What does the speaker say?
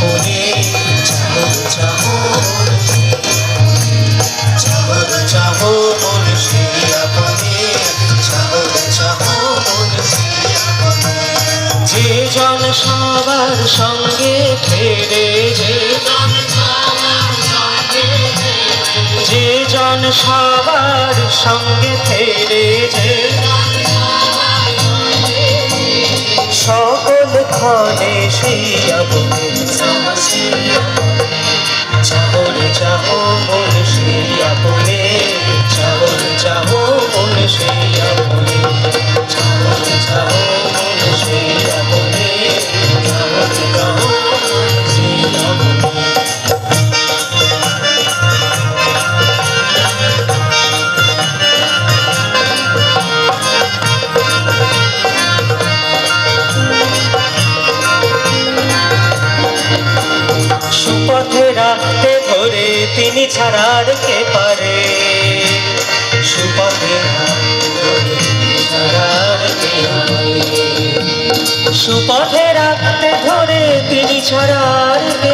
আপনে চাহো চাহো মন সেই আপনে চাহো মন সেই আপনে যে জন সবার সঙ্গে ফেরে যে জন সবার সঙ্গে ফেরে যে সকল ক্ষণে সেই আপনে চাহো মন সেই আপনে চাহো মন সেই আপনে চাহো মন সেই আপনে চাহো সেই আপনে সুপথে রাখতে ধরে তিনি ছাড়ার কে পারে সুপথে সুপথে রাখতে ধরে তিনি ছাড়ার কে